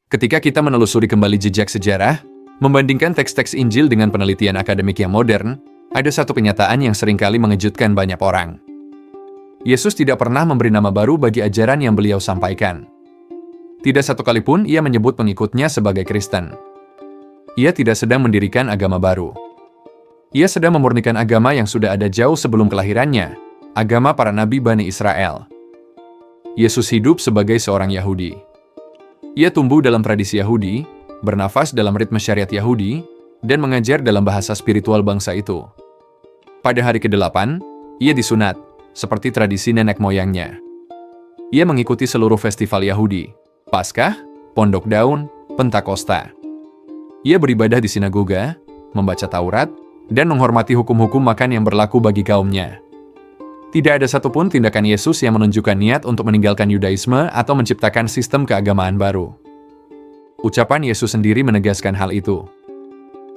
Ketika kita menelusuri kembali jejak sejarah, membandingkan teks-teks Injil dengan penelitian akademik yang modern, ada satu kenyataan yang seringkali mengejutkan banyak orang. Yesus tidak pernah memberi nama baru bagi ajaran yang beliau sampaikan. Tidak satu kali pun ia menyebut pengikutnya sebagai Kristen. Ia tidak sedang mendirikan agama baru. Ia sedang memurnikan agama yang sudah ada jauh sebelum kelahirannya, agama para nabi Bani Israel. Yesus hidup sebagai seorang Yahudi. Ia tumbuh dalam tradisi Yahudi, bernafas dalam ritme syariat Yahudi, dan mengajar dalam bahasa spiritual bangsa itu. Pada hari ke-8, ia disunat, seperti tradisi nenek moyangnya. Ia mengikuti seluruh festival Yahudi, Paskah, Pondok Daun, Pentakosta. Ia beribadah di sinagoga, membaca Taurat, dan menghormati hukum-hukum makan yang berlaku bagi kaumnya. Tidak ada satupun tindakan Yesus yang menunjukkan niat untuk meninggalkan Yudaisme atau menciptakan sistem keagamaan baru. Ucapan Yesus sendiri menegaskan hal itu.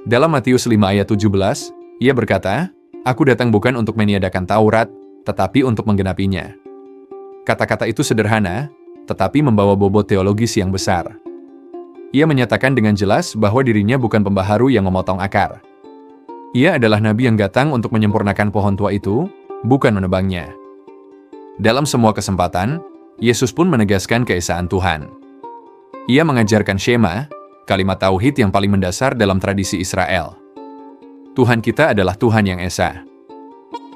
Dalam Matius 5 ayat 17, ia berkata, "Aku datang bukan untuk meniadakan Taurat, tetapi untuk menggenapinya." Kata-kata itu sederhana, tetapi membawa bobot teologis yang besar. Ia menyatakan dengan jelas bahwa dirinya bukan pembaharu yang memotong akar. Ia adalah nabi yang datang untuk menyempurnakan pohon tua itu, bukan menebangnya. Dalam semua kesempatan, Yesus pun menegaskan keesaan Tuhan. Ia mengajarkan Shema, kalimat tauhid yang paling mendasar dalam tradisi Israel. Tuhan kita adalah Tuhan yang esa.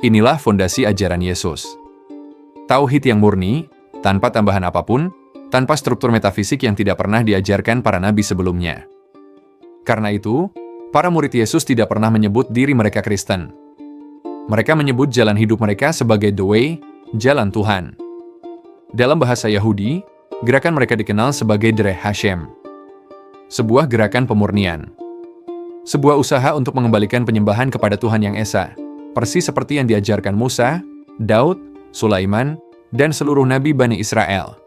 Inilah fondasi ajaran Yesus. Tauhid yang murni, tanpa tambahan apapun, tanpa struktur metafisik yang tidak pernah diajarkan para nabi sebelumnya. Karena itu, para murid Yesus tidak pernah menyebut diri mereka Kristen. Mereka menyebut jalan hidup mereka sebagai the way, jalan Tuhan. Dalam bahasa Yahudi, gerakan mereka dikenal sebagai Derech Hashem. Sebuah gerakan pemurnian. Sebuah usaha untuk mengembalikan penyembahan kepada Tuhan yang esa, persis seperti yang diajarkan Musa, Daud, Sulaiman, dan seluruh nabi Bani Israel.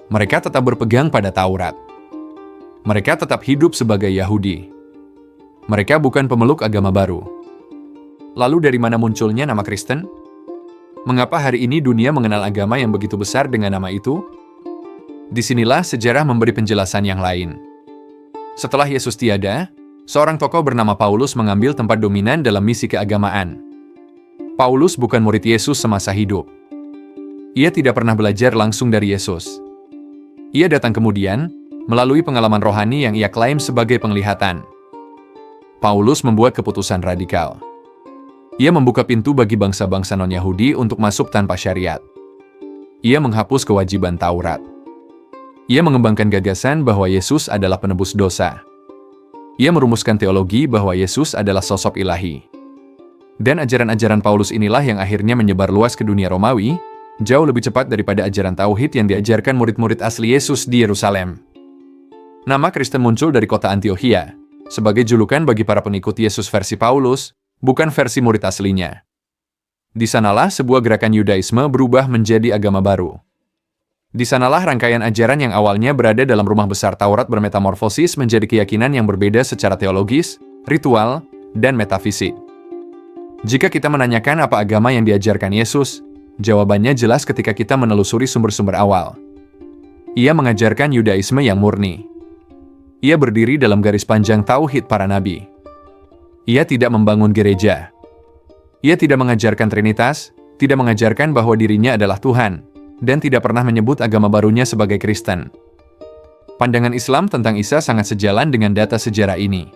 Mereka tetap berpegang pada Taurat. Mereka tetap hidup sebagai Yahudi. Mereka bukan pemeluk agama baru. Lalu dari mana munculnya nama Kristen? Mengapa hari ini dunia mengenal agama yang begitu besar dengan nama itu? Disinilah sejarah memberi penjelasan yang lain. Setelah Yesus tiada, seorang tokoh bernama Paulus mengambil tempat dominan dalam misi keagamaan. Paulus bukan murid Yesus semasa hidup. Ia tidak pernah belajar langsung dari Yesus. Ia datang kemudian, melalui pengalaman rohani yang ia klaim sebagai penglihatan. Paulus membuat keputusan radikal. Ia membuka pintu bagi bangsa-bangsa non-Yahudi untuk masuk tanpa syariat. Ia menghapus kewajiban Taurat. Ia mengembangkan gagasan bahwa Yesus adalah penebus dosa. Ia merumuskan teologi bahwa Yesus adalah sosok ilahi. Dan ajaran-ajaran Paulus inilah yang akhirnya menyebar luas ke dunia Romawi, jauh lebih cepat daripada ajaran tauhid yang diajarkan murid-murid asli Yesus di Yerusalem. Nama Kristen muncul dari kota Antiokhia, sebagai julukan bagi para pengikut Yesus versi Paulus, bukan versi murid aslinya. Di sanalah sebuah gerakan Yudaisme berubah menjadi agama baru. Di sanalah rangkaian ajaran yang awalnya berada dalam rumah besar Taurat bermetamorfosis menjadi keyakinan yang berbeda secara teologis, ritual, dan metafisik. Jika kita menanyakan apa agama yang diajarkan Yesus, jawabannya jelas ketika kita menelusuri sumber-sumber awal. Ia mengajarkan Yudaisme yang murni. Ia berdiri dalam garis panjang tauhid para nabi. Ia tidak membangun gereja. Ia tidak mengajarkan Trinitas, tidak mengajarkan bahwa dirinya adalah Tuhan, dan tidak pernah menyebut agama barunya sebagai Kristen. Pandangan Islam tentang Isa sangat sejalan dengan data sejarah ini.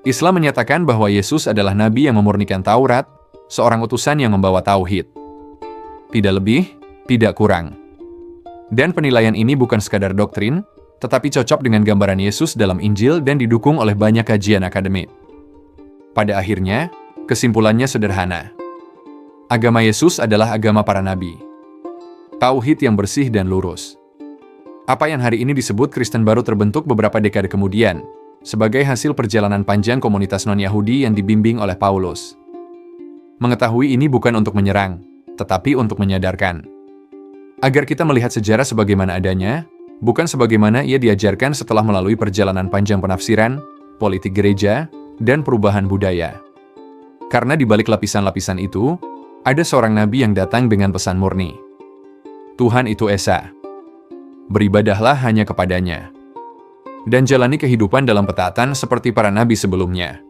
Islam menyatakan bahwa Yesus adalah nabi yang memurnikan Taurat, seorang utusan yang membawa tauhid. Tidak lebih, tidak kurang. Dan penilaian ini bukan sekadar doktrin, tetapi cocok dengan gambaran Yesus dalam Injil dan didukung oleh banyak kajian akademik. Pada akhirnya, kesimpulannya sederhana. Agama Yesus adalah agama para nabi. Tauhid yang bersih dan lurus. Apa yang hari ini disebut Kristen baru terbentuk beberapa dekade kemudian, sebagai hasil perjalanan panjang komunitas non-Yahudi yang dibimbing oleh Paulus. Mengetahui ini bukan untuk menyerang, tetapi untuk menyadarkan. Agar kita melihat sejarah sebagaimana adanya, bukan sebagaimana ia diajarkan setelah melalui perjalanan panjang penafsiran, politik gereja, dan perubahan budaya. Karena di balik lapisan-lapisan itu, ada seorang nabi yang datang dengan pesan murni. Tuhan itu esa. Beribadahlah hanya kepadanya. dan jalani kehidupan dalam petaatan seperti para nabi sebelumnya.